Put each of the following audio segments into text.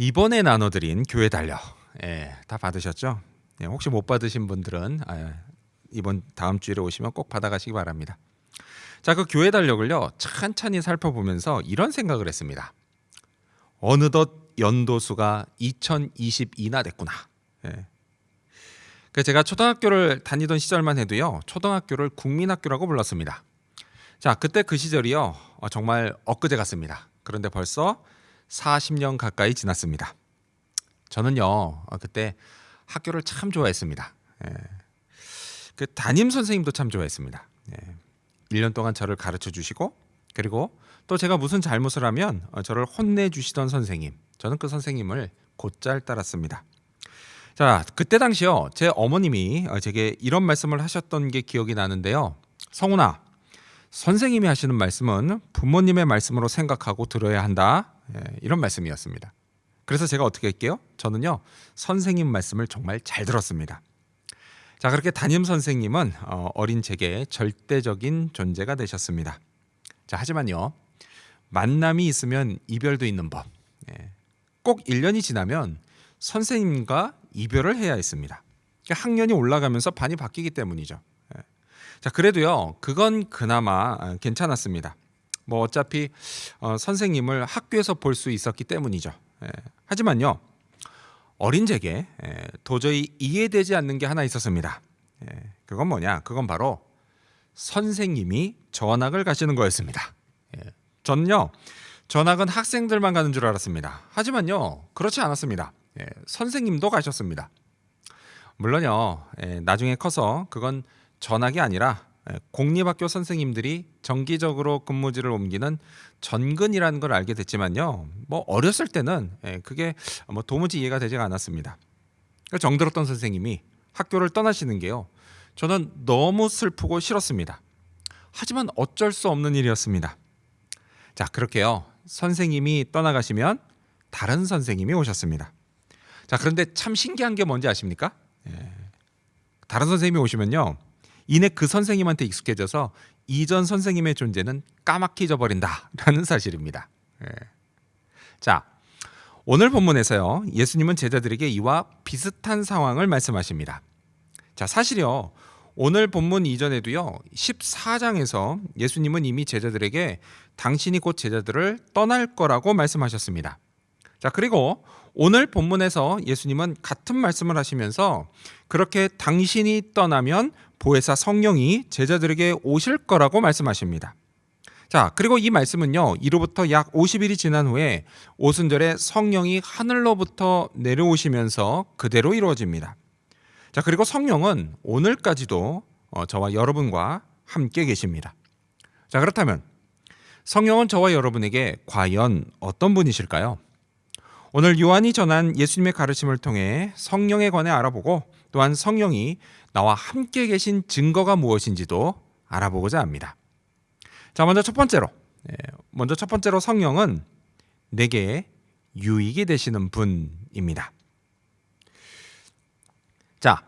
이번에 나눠드린 교회 달력, 다 받으셨죠? 혹시 못 받으신 분들은 이번 다음 주일에 오시면 꼭 받아가시기 바랍니다. 자, 그 교회 달력을요 찬찬히 살펴보면서 이런 생각을 했습니다. 어느덧 연도수가 2022나 됐구나. 제가 초등학교를 다니던 시절만 해도요 초등학교를 국민학교라고 불렀습니다. 자, 그때 그 시절이요 정말 엊그제 같습니다. 그런데 벌써 40년 가까이 지났습니다. 저는요 그때 학교를 참 좋아했습니다. 그 담임 선생님도 참 좋아했습니다. 1년 동안 저를 가르쳐 주시고, 그리고 또 제가 무슨 잘못을 하면 저를 혼내주시던 선생님, 저는 그 선생님을 곧잘 따랐습니다. 자, 그때 당시요 제 어머님이 제게 이런 말씀을 하셨던 게 기억이 나는데요. 성훈아, 선생님이 하시는 말씀은 부모님의 말씀으로 생각하고 들어야 한다. 이런 말씀이었습니다. 그래서 제가 어떻게 할게요? 저는요 선생님 말씀을 정말 잘 들었습니다. 자, 그렇게 담임 선생님은 어린 제게 절대적인 존재가 되셨습니다. 자, 하지만요 만남이 있으면 이별도 있는 법. 꼭 1년이 지나면 선생님과 이별을 해야 했습니다. 학년이 올라가면서 반이 바뀌기 때문이죠. 자, 그래도요 그건 그나마 괜찮았습니다. 뭐 어차피 선생님을 학교에서 볼 수 있었기 때문이죠. 하지만요 어린 제게 도저히 이해되지 않는 게 하나 있었습니다. 그건 뭐냐? 그건 바로 선생님이 전학을 가시는 거였습니다. 저는요 전학은 학생들만 가는 줄 알았습니다. 하지만요 그렇지 않았습니다. 선생님도 가셨습니다. 물론요 나중에 커서 그건 전학이 아니라 공립학교 선생님들이 정기적으로 근무지를 옮기는 전근이라는 걸 알게 됐지만요 뭐 어렸을 때는 그게 뭐 도무지 이해가 되지가 않았습니다. 정들었던 선생님이 학교를 떠나시는 게요 저는 너무 슬프고 싫었습니다. 하지만 어쩔 수 없는 일이었습니다. 자, 그렇게요 선생님이 떠나가시면 다른 선생님이 오셨습니다. 자, 그런데 참 신기한 게 뭔지 아십니까? 다른 선생님이 오시면요 이내 그 선생님한테 익숙해져서 이전 선생님의 존재는 까맣게 잊어버린다라는 사실입니다. 자, 오늘 본문에서요 예수님은 제자들에게 이와 비슷한 상황을 말씀하십니다. 자, 사실요 오늘 본문 이전에도요 14장에서 예수님은 이미 제자들에게 당신이 곧 제자들을 떠날 거라고 말씀하셨습니다. 자, 그리고 오늘 본문에서 예수님은 같은 말씀을 하시면서 그렇게 당신이 떠나면 보혜사 성령이 제자들에게 오실 거라고 말씀하십니다. 자, 그리고 이 말씀은요 이로부터 약 50일이 지난 후에 오순절에 성령이 하늘로부터 내려오시면서 그대로 이루어집니다. 자, 그리고 성령은 오늘까지도 저와 여러분과 함께 계십니다. 자, 그렇다면 성령은 저와 여러분에게 과연 어떤 분이실까요? 오늘 요한이 전한 예수님의 가르침을 통해 성령에 관해 알아보고, 또한 성령이 나와 함께 계신 증거가 무엇인지도 알아보고자 합니다. 자, 먼저 첫 번째로 성령은 내게 유익이 되시는 분입니다. 자,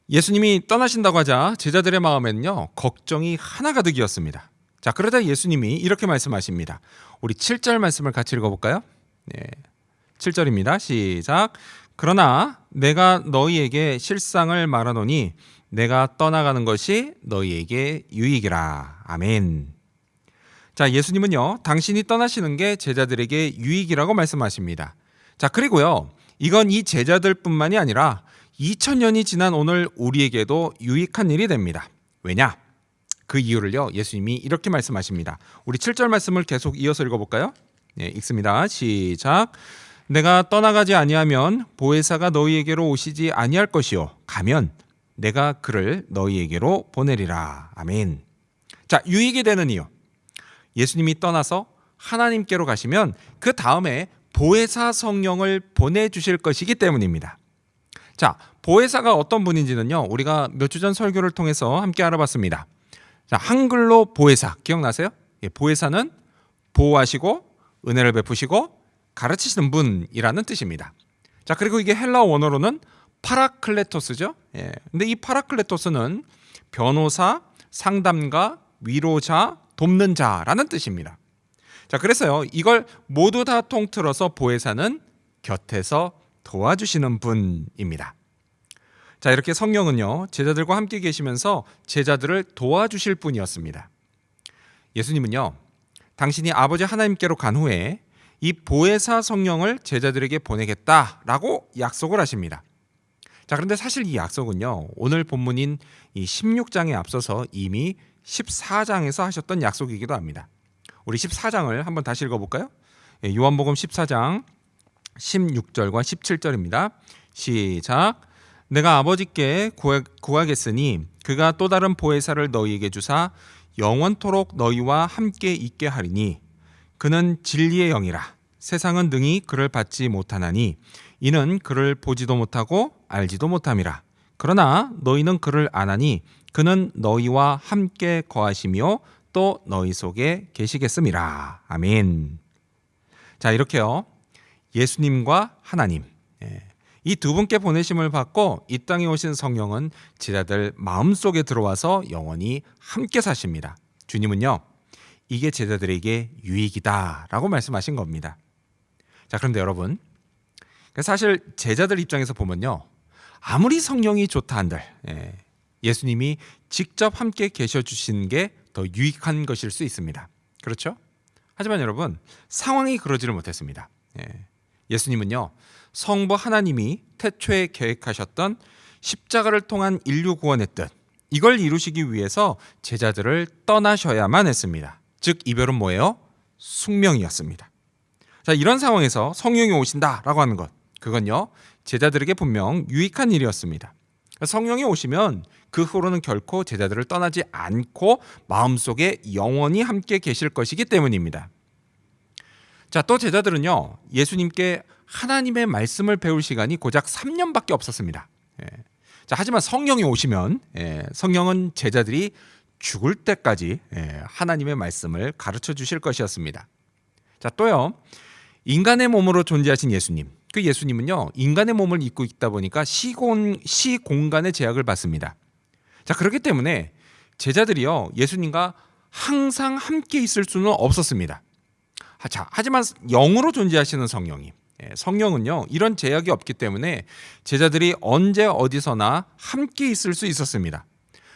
예수님이 떠나신다고 하자 제자들의 마음에는요 걱정이 하나가득이었습니다. 자, 그러다 예수님이 이렇게 말씀하십니다. 우리 7절 말씀을 같이 읽어볼까요? 7절입니다. 시작. 그러나 내가 너희에게 실상을 말하노니 내가 떠나가는 것이 너희에게 유익이라. 아멘. 자, 예수님은요 당신이 떠나시는 게 제자들에게 유익이라고 말씀하십니다. 자, 그리고요 이건 이 제자들뿐만이 아니라 2000년이 지난 오늘 우리에게도 유익한 일이 됩니다. 왜냐? 그 이유를요 예수님이 이렇게 말씀하십니다. 우리 7절 말씀을 계속 이어서 읽어볼까요? 읽습니다. 시작. 내가 떠나가지 아니하면 보혜사가 너희에게로 오시지 아니할 것이요 가면 내가 그를 너희에게로 보내리라. 아멘. 자, 유익이 되는 이유. 예수님이 떠나서 하나님께로 가시면 그 다음에 보혜사 성령을 보내주실 것이기 때문입니다. 자, 보혜사가 어떤 분인지는요 우리가 몇 주 전 설교를 통해서 함께 알아봤습니다. 자, 한글로 보혜사 기억나세요? 보혜사는 보호하시고 은혜를 베푸시고 가르치시는 분이라는 뜻입니다. 자, 그리고 이게 헬라어 원어로는 파라클레토스죠. 근데 이 파라클레토스는 변호사, 상담가, 위로자, 돕는 자라는 뜻입니다. 자, 그래서요 이걸 모두 다 통틀어서 보혜사는 곁에서 도와주시는 분입니다. 자, 이렇게 성령은요, 제자들과 함께 계시면서 제자들을 도와주실 분이었습니다. 예수님은요, 당신이 아버지 하나님께로 간 후에 이 보혜사 성령을 제자들에게 보내겠다라고 약속을 하십니다. 자, 그런데 사실 이 약속은요, 오늘 본문인 이 16장에 앞서서 이미 14장에서 하셨던 약속이기도 합니다. 우리 14장을 한번 다시 읽어볼까요? 요한복음 14장 16절과 17절입니다. 시작. 내가 아버지께 구하겠으니 그가 또 다른 보혜사를 너희에게 주사 영원토록 너희와 함께 있게 하리니 그는 진리의 영이라. 세상은 능히 그를 받지 못하나니 이는 그를 보지도 못하고 알지도 못함이라. 그러나 너희는 그를 아나니 그는 너희와 함께 거하시며 또 너희 속에 계시겠음이라. 아멘. 자, 이렇게요, 예수님과 하나님, 이 두 분께 보내심을 받고 이 땅에 오신 성령은 제자들 마음속에 들어와서 영원히 함께 사십니다. 주님은요, 이게 제자들에게 유익이다라고 말씀하신 겁니다. 자, 그런데 여러분, 사실 제자들 입장에서 보면요, 아무리 성령이 좋다 한들 예수님이 직접 함께 계셔 주시는 게 더 유익한 것일 수 있습니다. 그렇죠? 하지만 여러분, 상황이 그러지를 못했습니다. 예수님은요, 성부 하나님이 태초에 계획하셨던 십자가를 통한 인류 구원의 뜻, 이걸 이루시기 위해서 제자들을 떠나셔야만 했습니다. 즉 이별은 뭐예요? 숙명이었습니다. 자, 이런 상황에서 성령이 오신다라고 하는 것, 그건요, 제자들에게 분명 유익한 일이었습니다. 성령이 오시면 그 후로는 결코 제자들을 떠나지 않고 마음속에 영원히 함께 계실 것이기 때문입니다. 자, 또 제자들은요, 예수님께 하나님의 말씀을 배울 시간이 고작 3년밖에 없었습니다. 자, 하지만 성령이 오시면 성령은 제자들이 죽을 때까지 하나님의 말씀을 가르쳐 주실 것이었습니다. 자, 또요, 인간의 몸으로 존재하신 예수님, 그 예수님은요, 인간의 몸을 입고 있다 보니까 시공간의 제약을 받습니다. 자, 그렇기 때문에 제자들이요, 예수님과 항상 함께 있을 수는 없었습니다. 자, 하지만 영으로 존재하시는 성령은요, 이런 제약이 없기 때문에 제자들이 언제 어디서나 함께 있을 수 있었습니다.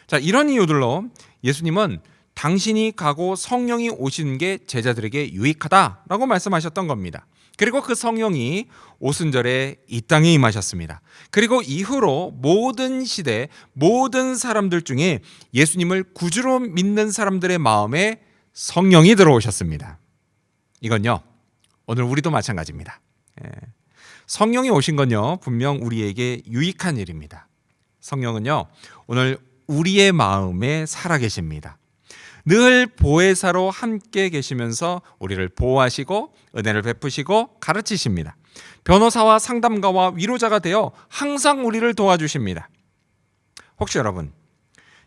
자, 이런 이유들로 예수님은 당신이 가고 성령이 오시는 게 제자들에게 유익하다라고 말씀하셨던 겁니다. 그리고 그 성령이 오순절에 이 땅에 임하셨습니다. 그리고 이후로 모든 시대, 모든 사람들 중에 예수님을 구주로 믿는 사람들의 마음에 성령이 들어오셨습니다. 이건요, 오늘 우리도 마찬가지입니다. 성령이 오신 건요, 분명 우리에게 유익한 일입니다. 성령은요, 오늘 우리의 마음에 살아계십니다. 늘 보혜사로 함께 계시면서 우리를 보호하시고 은혜를 베푸시고 가르치십니다. 변호사와 상담가와 위로자가 되어 항상 우리를 도와주십니다. 혹시 여러분,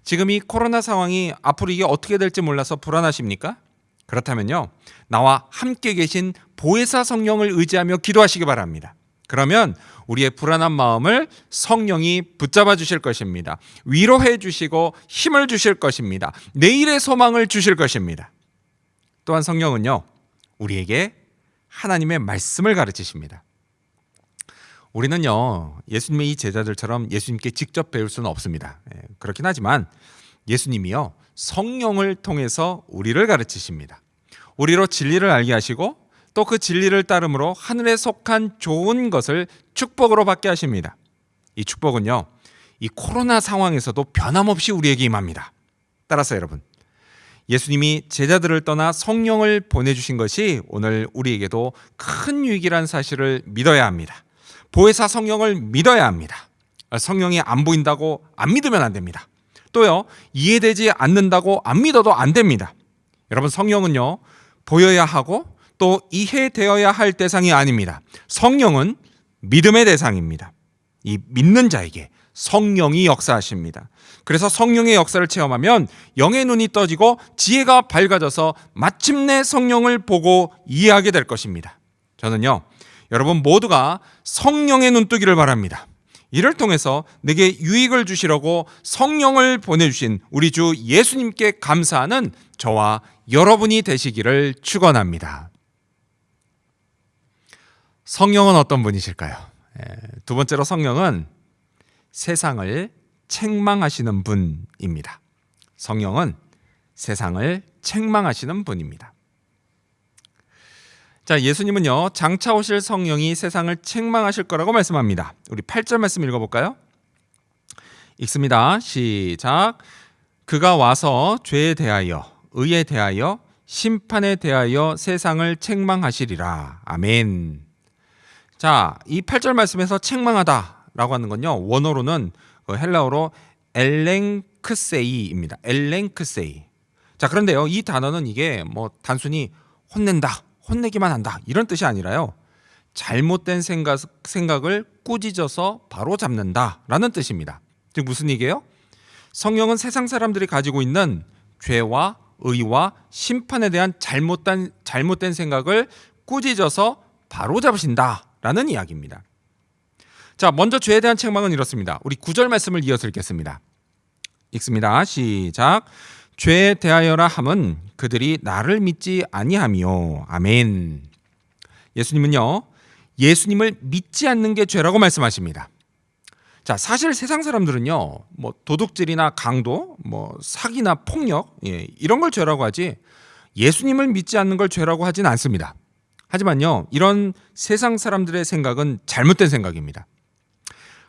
지금 이 코로나 상황이 앞으로 이게 어떻게 될지 몰라서 불안하십니까? 그렇다면요, 나와 함께 계신 보혜사 성령을 의지하며 기도하시기 바랍니다. 그러면 우리의 불안한 마음을 성령이 붙잡아 주실 것입니다. 위로해 주시고 힘을 주실 것입니다. 내일의 소망을 주실 것입니다. 또한 성령은요, 우리에게 하나님의 말씀을 가르치십니다. 우리는요, 예수님의 이 제자들처럼 예수님께 직접 배울 수는 없습니다. 그렇긴 하지만 예수님이요, 성령을 통해서 우리를 가르치십니다. 우리로 진리를 알게 하시고 또 그 진리를 따름으로 하늘에 속한 좋은 것을 축복으로 받게 하십니다. 이 축복은요, 이 코로나 상황에서도 변함없이 우리에게 임합니다. 따라서 여러분, 예수님이 제자들을 떠나 성령을 보내주신 것이 오늘 우리에게도 큰 유익이라는 사실을 믿어야 합니다. 보혜사 성령을 믿어야 합니다. 성령이 안 보인다고 안 믿으면 안 됩니다. 또요, 이해되지 않는다고 안 믿어도 안 됩니다. 여러분, 성령은요, 보여야 하고 또 이해되어야 할 대상이 아닙니다. 성령은 믿음의 대상입니다. 이 믿는 자에게 성령이 역사하십니다. 그래서 성령의 역사를 체험하면 영의 눈이 떠지고 지혜가 밝아져서 마침내 성령을 보고 이해하게 될 것입니다. 저는요, 여러분 모두가 성령의 눈뜨기를 바랍니다. 이를 통해서 내게 유익을 주시려고 성령을 보내주신 우리 주 예수님께 감사하는 저와 여러분이 되시기를 축원합니다. 성령은 어떤 분이실까요? 두 번째로 성령은 세상을 책망하시는 분입니다. 성령은 세상을 책망하시는 분입니다. 자, 예수님은요, 장차 오실 성령이 세상을 책망하실 거라고 말씀합니다. 우리 8절 말씀 읽어볼까요? 읽습니다. 시작. 그가 와서 죄에 대하여, 의에 대하여, 심판에 대하여 세상을 책망하시리라. 아멘. 자, 이 8절 말씀에서 책망하다라고 하는 건요, 원어로는 헬라어로 엘랭크세이입니다. 엘랭크세이. 자, 그런데요, 이 단어는 이게 뭐 단순히 혼낸다, 혼내기만 한다 이런 뜻이 아니라요, 잘못된 생각을 꾸짖어서 바로 잡는다라는 뜻입니다. 즉 무슨 얘기예요? 성령은 세상 사람들이 가지고 있는 죄와 의와 심판에 대한 잘못된 생각을 꾸짖어서 바로 잡으신다라는 이야기입니다. 자, 먼저 죄에 대한 책망은 이렇습니다. 우리 9절 말씀을 이어서 읽겠습니다. 읽습니다. 시작. 죄에 대하여라 함은 그들이 나를 믿지 아니하며. 아멘. 예수님은요, 예수님을 믿지 않는 게 죄라고 말씀하십니다. 자, 사실 세상 사람들은요, 뭐 도둑질이나 강도, 뭐 사기나 폭력, 이런 걸 죄라고 하지 예수님을 믿지 않는 걸 죄라고 하진 않습니다. 하지만요, 이런 세상 사람들의 생각은 잘못된 생각입니다.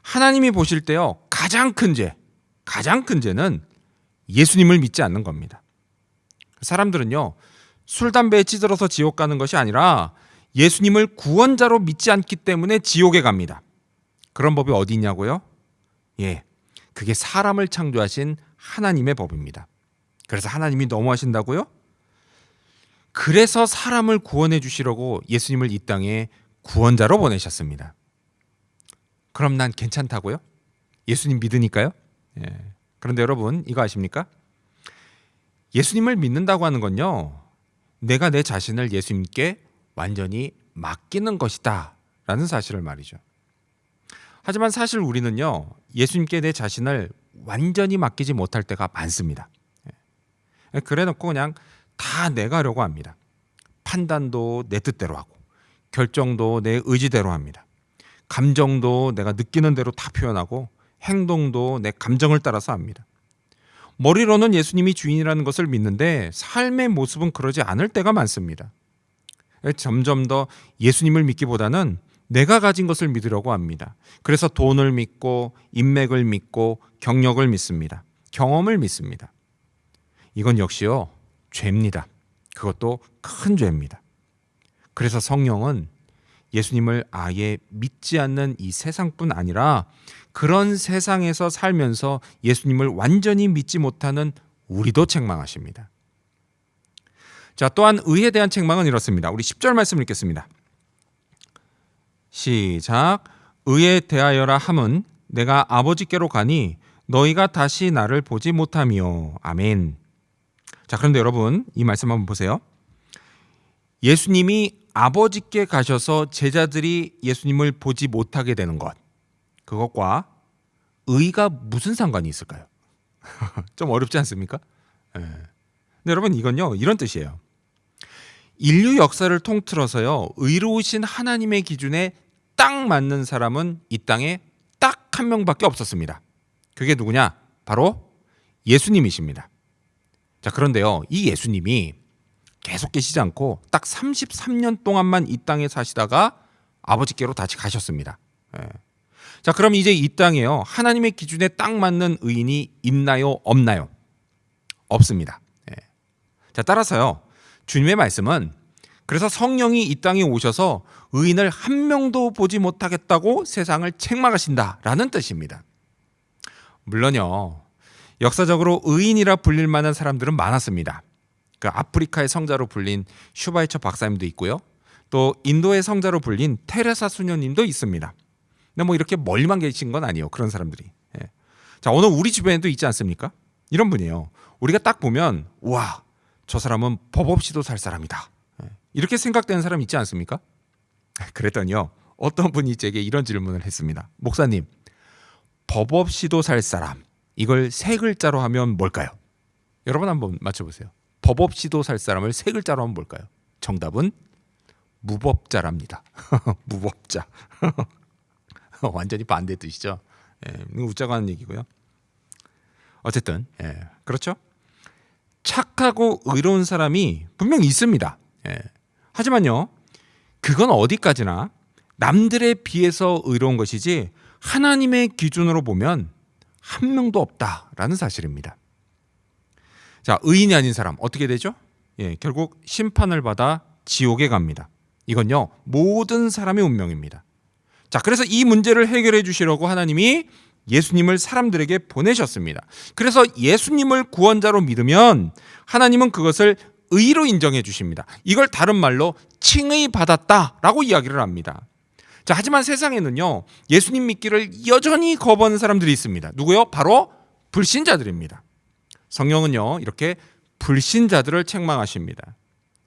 하나님이 보실 때요, 가장 큰 죄는 예수님을 믿지 않는 겁니다. 사람들은요, 술, 담배에 찌들어서 지옥 가는 것이 아니라 예수님을 구원자로 믿지 않기 때문에 지옥에 갑니다. 그런 법이 어디 있냐고요? 그게 사람을 창조하신 하나님의 법입니다. 그래서 하나님이 너무하신다고요? 그래서 사람을 구원해 주시려고 예수님을 이 땅에 구원자로 보내셨습니다. 그럼 난 괜찮다고요? 예수님 믿으니까요? 그런데 여러분, 이거 아십니까? 예수님을 믿는다고 하는 건요, 내가 내 자신을 예수님께 완전히 맡기는 것이다 라는 사실을 말이죠. 하지만 사실 우리는요, 예수님께 내 자신을 완전히 맡기지 못할 때가 많습니다. 그래 놓고 그냥 다 내가 하려고 합니다. 판단도 내 뜻대로 하고, 결정도 내 의지대로 합니다. 감정도 내가 느끼는 대로 다 표현하고, 행동도 내 감정을 따라서 합니다. 머리로는 예수님이 주인이라는 것을 믿는데 삶의 모습은 그러지 않을 때가 많습니다. 점점 더 예수님을 믿기보다는 내가 가진 것을 믿으려고 합니다. 그래서 돈을 믿고 인맥을 믿고 경력을 믿습니다. 경험을 믿습니다. 이건 역시요, 죄입니다. 그것도 큰 죄입니다. 그래서 성령은 예수님을 아예 믿지 않는 이 세상뿐 아니라 그런 세상에서 살면서 예수님을 완전히 믿지 못하는 우리도 책망하십니다. 자, 또한 의에 대한 책망은 이렇습니다. 우리 10절 말씀 읽겠습니다. 시작. 의에 대하여라 함은 내가 아버지께로 가니 너희가 다시 나를 보지 못하며. 아멘. 자, 그런데 여러분, 이 말씀 한번 보세요. 예수님이 아버지께 가셔서 제자들이 예수님을 보지 못하게 되는 것, 그것과 의가 무슨 상관이 있을까요? 좀 어렵지 않습니까? 근데 여러분, 이건요, 이런 뜻이에요. 인류 역사를 통틀어서요, 의로우신 하나님의 기준에 딱 맞는 사람은 이 땅에 딱 한 명밖에 없었습니다. 그게 누구냐? 바로 예수님이십니다. 자, 그런데요, 이 예수님이 계속 계시지 않고 딱 33년 동안만 이 땅에 사시다가 아버지께로 다시 가셨습니다. 자, 그럼 이제 이 땅에요, 하나님의 기준에 딱 맞는 의인이 있나요? 없나요? 없습니다. 자, 따라서요, 주님의 말씀은 그래서 성령이 이 땅에 오셔서 의인을 한 명도 보지 못하겠다고 세상을 책망하신다라는 뜻입니다. 물론요, 역사적으로 의인이라 불릴 만한 사람들은 많았습니다. 그 아프리카의 성자로 불린 슈바이처 박사님도 있고요, 또 인도의 성자로 불린 테레사 수녀님도 있습니다. 근데 뭐 이렇게 멀리만 계신 건 아니에요, 그런 사람들이. 자, 오늘 우리 주변에도 있지 않습니까? 이런 분이에요. 우리가 딱 보면, 우와, 저 사람은 법 없이도 살 사람이다, 이렇게 생각되는 사람 있지 않습니까? 그랬더니요, 어떤 분이 제게 이런 질문을 했습니다. 목사님, 법 없이도 살 사람, 이걸 세 글자로 하면 뭘까요? 여러분 한번 맞춰보세요. 법 없이도 살 사람을 세 글자로 하면 뭘까요? 정답은 무법자랍니다. 무법자. 완전히 반대 뜻이죠. 웃자고 하는 얘기고요. 어쨌든 그렇죠. 착하고 의로운 사람이 분명히 있습니다. 하지만요, 그건 어디까지나 남들에 비해서 의로운 것이지 하나님의 기준으로 보면 한 명도 없다라는 사실입니다. 자, 의인이 아닌 사람 어떻게 되죠? 결국 심판을 받아 지옥에 갑니다. 이건요, 모든 사람의 운명입니다. 자, 그래서 이 문제를 해결해 주시려고 하나님이 예수님을 사람들에게 보내셨습니다. 그래서 예수님을 구원자로 믿으면 하나님은 그것을 의로 인정해 주십니다. 이걸 다른 말로 칭의 받았다라고 이야기를 합니다. 자, 하지만 세상에는요, 예수님 믿기를 여전히 거부하는 사람들이 있습니다. 누구요? 바로 불신자들입니다. 성령은요, 이렇게 불신자들을 책망하십니다.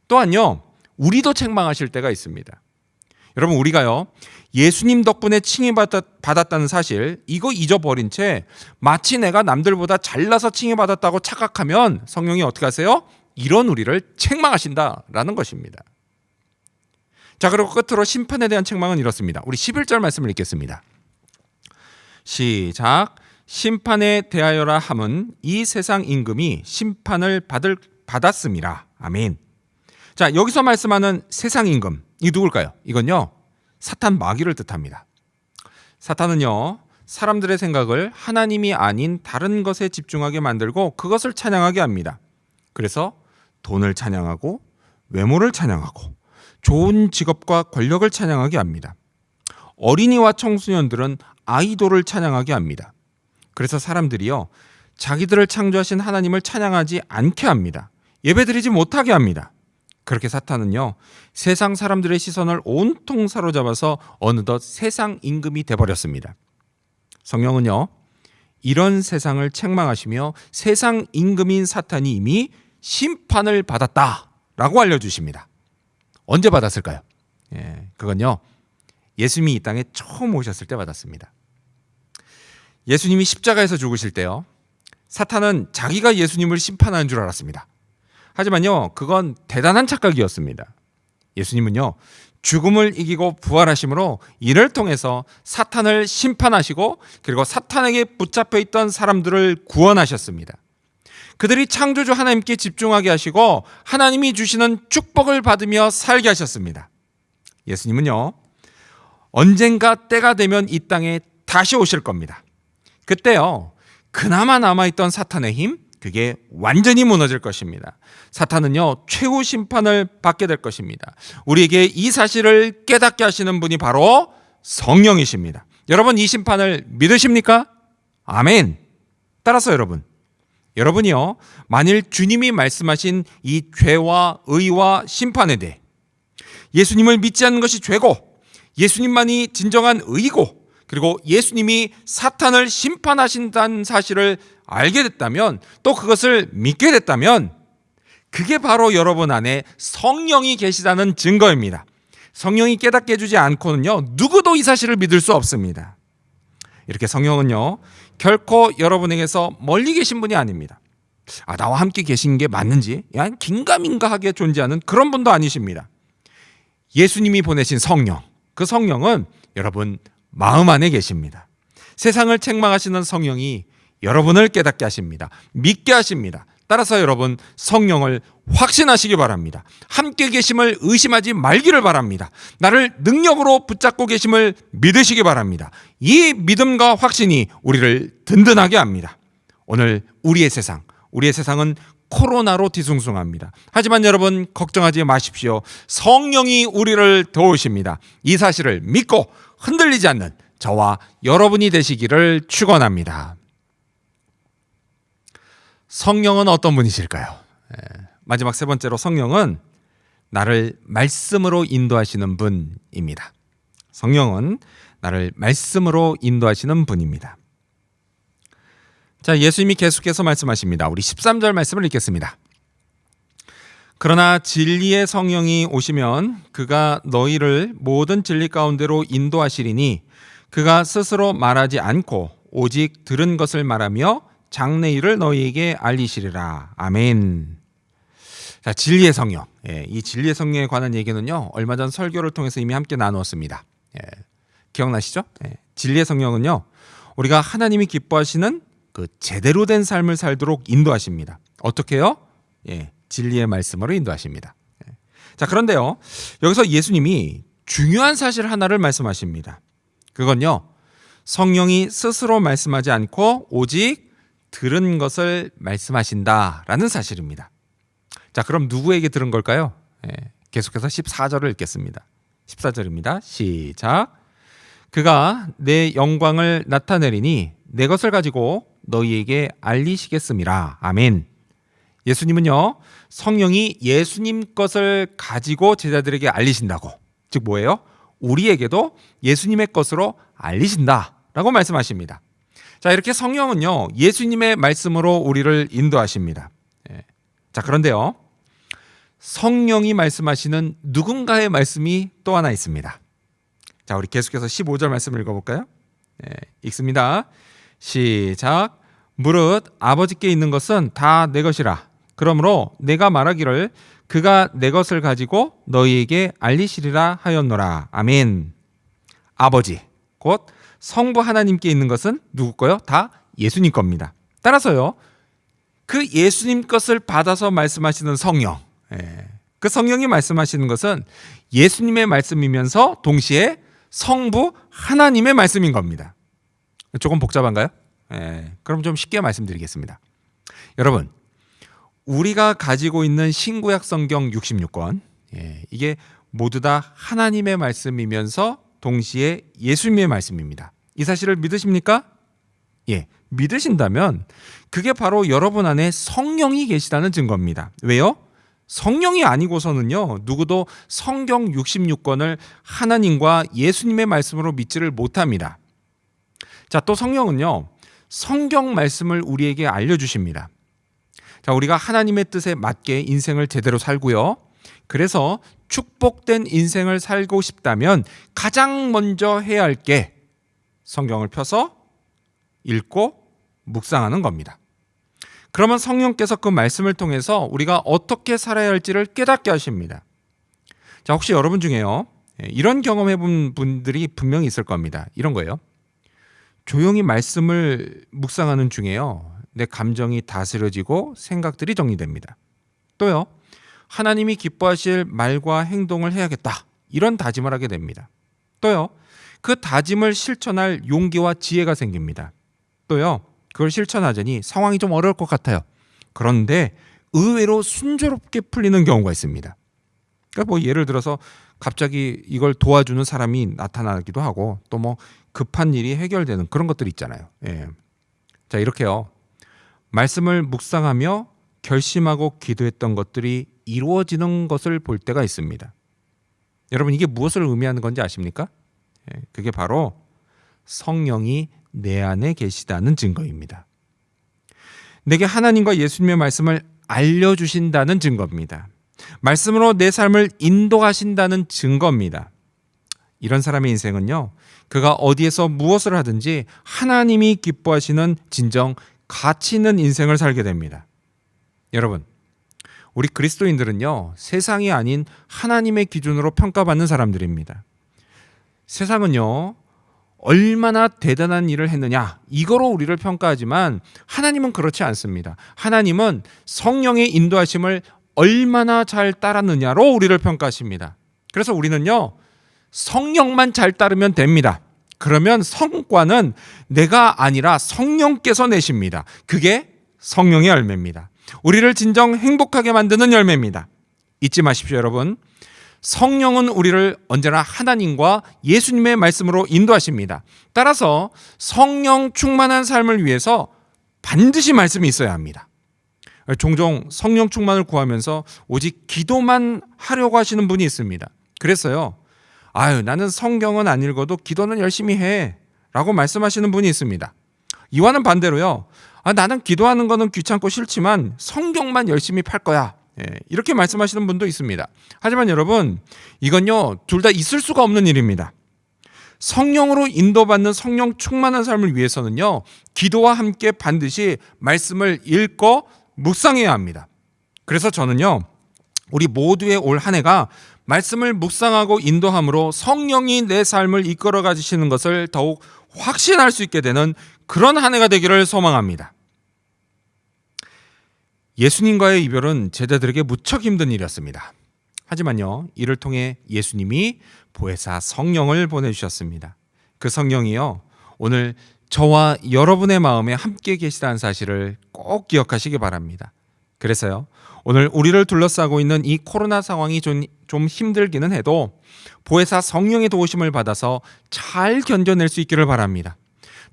또한요, 우리도 책망하실 때가 있습니다. 여러분, 우리가요, 예수님 덕분에 칭의받았다는 사실, 이거 잊어버린 채 마치 내가 남들보다 잘나서 칭의받았다고 착각하면 성령이 어떻게 하세요? 이런 우리를 책망하신다라는 것입니다. 자, 그리고 끝으로 심판에 대한 책망은 이렇습니다. 우리 11절 말씀을 읽겠습니다. 시작. 심판에 대하여라 함은 이 세상 임금이 심판을 받았음이라. 아멘. 자, 여기서 말씀하는 세상 임금, 이 누굴까요? 이건요, 사탄 마귀를 뜻합니다. 사탄은요, 사람들의 생각을 하나님이 아닌 다른 것에 집중하게 만들고 그것을 찬양하게 합니다. 그래서 돈을 찬양하고 외모를 찬양하고 좋은 직업과 권력을 찬양하게 합니다. 어린이와 청소년들은 아이돌을 찬양하게 합니다. 그래서 사람들이요, 자기들을 창조하신 하나님을 찬양하지 않게 합니다. 예배드리지 못하게 합니다. 그렇게 사탄은요, 세상 사람들의 시선을 온통 사로잡아서 어느덧 세상 임금이 돼버렸습니다. 성령은요, 이런 세상을 책망하시며 세상 임금인 사탄이 이미 심판을 받았다라고 알려주십니다. 언제 받았을까요? 그건요, 예수님이 이 땅에 처음 오셨을 때 받았습니다. 예수님이 십자가에서 죽으실 때요, 사탄은 자기가 예수님을 심판하는 줄 알았습니다. 하지만요, 그건 대단한 착각이었습니다. 예수님은요, 죽음을 이기고 부활하심으로 이를 통해서 사탄을 심판하시고 그리고 사탄에게 붙잡혀 있던 사람들을 구원하셨습니다. 그들이 창조주 하나님께 집중하게 하시고 하나님이 주시는 축복을 받으며 살게 하셨습니다. 예수님은요, 언젠가 때가 되면 이 땅에 다시 오실 겁니다. 그때요, 그나마 남아있던 사탄의 힘, 그게 완전히 무너질 것입니다. 사탄은요, 최후 심판을 받게 될 것입니다. 우리에게 이 사실을 깨닫게 하시는 분이 바로 성령이십니다. 여러분, 이 심판을 믿으십니까? 아멘. 따라서 여러분이요, 만일 주님이 말씀하신 이 죄와 의와 심판에 대해 예수님을 믿지 않는 것이 죄고 예수님만이 진정한 의고 그리고 예수님이 사탄을 심판하신다는 사실을 알게 됐다면, 또 그것을 믿게 됐다면, 그게 바로 여러분 안에 성령이 계시다는 증거입니다. 성령이 깨닫게 해주지 않고는요, 누구도 이 사실을 믿을 수 없습니다. 이렇게 성령은요, 결코 여러분에게서 멀리 계신 분이 아닙니다. 나와 함께 계신 게 맞는지 긴가민가하게 존재하는 그런 분도 아니십니다. 예수님이 보내신 성령, 그 성령은 여러분 마음 안에 계십니다. 세상을 책망하시는 성령이 여러분을 깨닫게 하십니다. 믿게 하십니다. 따라서 여러분, 성령을 확신하시기 바랍니다. 함께 계심을 의심하지 말기를 바랍니다. 나를 능력으로 붙잡고 계심을 믿으시기 바랍니다. 이 믿음과 확신이 우리를 든든하게 합니다. 오늘 우리의 세상은 코로나로 뒤숭숭합니다. 하지만 여러분, 걱정하지 마십시오. 성령이 우리를 도우십니다. 이 사실을 믿고 흔들리지 않는 저와 여러분이 되시기를 축원합니다. 성령은 어떤 분이실까요? 마지막 세 번째로, 성령은 나를 말씀으로 인도하시는 분입니다. 성령은 나를 말씀으로 인도하시는 분입니다. 자, 예수님이 계속해서 말씀하십니다. 우리 13절 말씀을 읽겠습니다. 그러나 진리의 성령이 오시면 그가 너희를 모든 진리 가운데로 인도하시리니 그가 스스로 말하지 않고 오직 들은 것을 말하며 장래일을 너희에게 알리시리라. 아멘. 자, 진리의 성령. 이 진리의 성령에 관한 얘기는요, 얼마 전 설교를 통해서 이미 함께 나누었습니다. 기억나시죠? 진리의 성령은요, 우리가 하나님이 기뻐하시는 그 제대로 된 삶을 살도록 인도하십니다. 어떻게요? 진리의 말씀으로 인도하십니다. 자, 그런데요, 여기서 예수님이 중요한 사실 하나를 말씀하십니다. 그건요, 성령이 스스로 말씀하지 않고 오직 들은 것을 말씀하신다라는 사실입니다. 자, 그럼 누구에게 들은 걸까요? 계속해서 14절을 읽겠습니다. 14절입니다. 시작. 그가 내 영광을 나타내리니 내 것을 가지고 너희에게 알리시겠음이라. 아멘. 예수님은요, 성령이 예수님 것을 가지고 제자들에게 알리신다고, 즉 뭐예요? 우리에게도 예수님의 것으로 알리신다라고 말씀하십니다. 자, 이렇게 성령은요, 예수님의 말씀으로 우리를 인도하십니다. 자, 그런데요, 성령이 말씀하시는 누군가의 말씀이 또 하나 있습니다. 자, 우리 계속해서 15절 말씀을 읽어볼까요? 읽습니다. 시작. 무릇 아버지께 있는 것은 다 내 것이라. 그러므로 내가 말하기를 그가 내 것을 가지고 너희에게 알리시리라 하였노라. 아멘. 아버지, 곧 성부 하나님께 있는 것은 누구 거요? 다 예수님 겁니다. 따라서요, 그 예수님 것을 받아서 말씀하시는 성령, 그 성령이 말씀하시는 것은 예수님의 말씀이면서 동시에 성부 하나님의 말씀인 겁니다. 조금 복잡한가요? 그럼 좀 쉽게 말씀드리겠습니다. 여러분, 우리가 가지고 있는 신구약 성경 66권, 이게 모두 다 하나님의 말씀이면서 동시에 예수님의 말씀입니다. 이 사실을 믿으십니까? 믿으신다면 그게 바로 여러분 안에 성령이 계시다는 증거입니다. 왜요? 성령이 아니고서는요, 누구도 성경 66권을 하나님과 예수님의 말씀으로 믿지를 못합니다. 자, 또 성령은요, 성경 말씀을 우리에게 알려주십니다. 자, 우리가 하나님의 뜻에 맞게 인생을 제대로 살고요, 그래서 축복된 인생을 살고 싶다면 가장 먼저 해야 할 게 성경을 펴서 읽고 묵상하는 겁니다. 그러면 성령께서 그 말씀을 통해서 우리가 어떻게 살아야 할지를 깨닫게 하십니다. 자, 혹시 여러분 중에요, 이런 경험해 본 분들이 분명히 있을 겁니다. 이런 거예요. 조용히 말씀을 묵상하는 중에요, 내 감정이 다스려지고 생각들이 정리됩니다. 또요, 하나님이 기뻐하실 말과 행동을 해야겠다, 이런 다짐을 하게 됩니다. 또요, 그 다짐을 실천할 용기와 지혜가 생깁니다. 또요, 그걸 실천하자니 상황이 좀 어려울 것 같아요. 그런데 의외로 순조롭게 풀리는 경우가 있습니다. 그러니까 뭐 예를 들어서 갑자기 이걸 도와주는 사람이 나타나기도 하고, 또 뭐 급한 일이 해결되는 그런 것들이 있잖아요. 자, 이렇게요, 말씀을 묵상하며 결심하고 기도했던 것들이 이루어지는 것을 볼 때가 있습니다. 여러분, 이게 무엇을 의미하는 건지 아십니까? 그게 바로 성령이 내 안에 계시다는 증거입니다. 내게 하나님과 예수님의 말씀을 알려주신다는 증거입니다. 말씀으로 내 삶을 인도하신다는 증거입니다. 이런 사람의 인생은요, 그가 어디에서 무엇을 하든지 하나님이 기뻐하시는 진정 가치 있는 인생을 살게 됩니다. 여러분, 우리 그리스도인들은요, 세상이 아닌 하나님의 기준으로 평가받는 사람들입니다. 세상은요, 얼마나 대단한 일을 했느냐, 이거로 우리를 평가하지만 하나님은 그렇지 않습니다. 하나님은 성령의 인도하심을 얼마나 잘 따랐느냐로 우리를 평가하십니다. 그래서 우리는요, 성령만 잘 따르면 됩니다. 그러면 성과는 내가 아니라 성령께서 내십니다. 그게 성령의 열매입니다. 우리를 진정 행복하게 만드는 열매입니다. 잊지 마십시오, 여러분. 성령은 우리를 언제나 하나님과 예수님의 말씀으로 인도하십니다. 따라서 성령 충만한 삶을 위해서 반드시 말씀이 있어야 합니다. 종종 성령 충만을 구하면서 오직 기도만 하려고 하시는 분이 있습니다. 그래서요, 나는 성경은 안 읽어도 기도는 열심히 해 라고 말씀하시는 분이 있습니다. 이와는 반대로요, 나는 기도하는 거는 귀찮고 싫지만 성경만 열심히 팔 거야, 이렇게 말씀하시는 분도 있습니다. 하지만 여러분, 이건요, 둘 다 있을 수가 없는 일입니다. 성령으로 인도받는 성령 충만한 삶을 위해서는요, 기도와 함께 반드시 말씀을 읽고 묵상해야 합니다. 그래서 저는요, 우리 모두의 올 한 해가 말씀을 묵상하고 인도함으로 성령이 내 삶을 이끌어 가시는 것을 더욱 확신할 수 있게 되는 그런 한 해가 되기를 소망합니다. 예수님과의 이별은 제자들에게 무척 힘든 일이었습니다. 하지만요, 이를 통해 예수님이 보혜사 성령을 보내주셨습니다. 그 성령이요, 오늘 저와 여러분의 마음에 함께 계시다는 사실을 꼭 기억하시기 바랍니다. 그래서요, 오늘 우리를 둘러싸고 있는 이 코로나 상황이 좀 힘들기는 해도 보혜사 성령의 도우심을 받아서 잘 견뎌낼 수 있기를 바랍니다.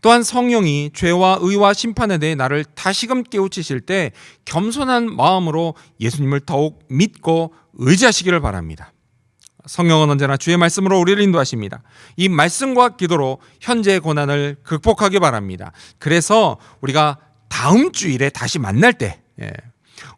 또한 성령이 죄와 의와 심판에 대해 나를 다시금 깨우치실 때 겸손한 마음으로 예수님을 더욱 믿고 의지하시기를 바랍니다. 성령은 언제나 주의 말씀으로 우리를 인도하십니다. 이 말씀과 기도로 현재의 고난을 극복하기 바랍니다. 그래서 우리가 다음 주일에 다시 만날 때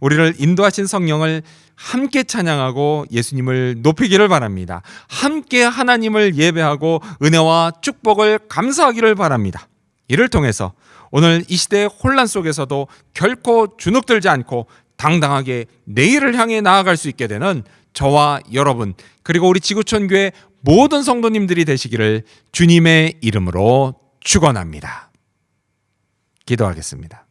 우리를 인도하신 성령을 함께 찬양하고 예수님을 높이기를 바랍니다. 함께 하나님을 예배하고 은혜와 축복을 감사하기를 바랍니다. 이를 통해서 오늘 이 시대의 혼란 속에서도 결코 주눅들지 않고 당당하게 내일을 향해 나아갈 수 있게 되는 저와 여러분, 그리고 우리 지구촌교회 모든 성도님들이 되시기를 주님의 이름으로 축원합니다. 기도하겠습니다.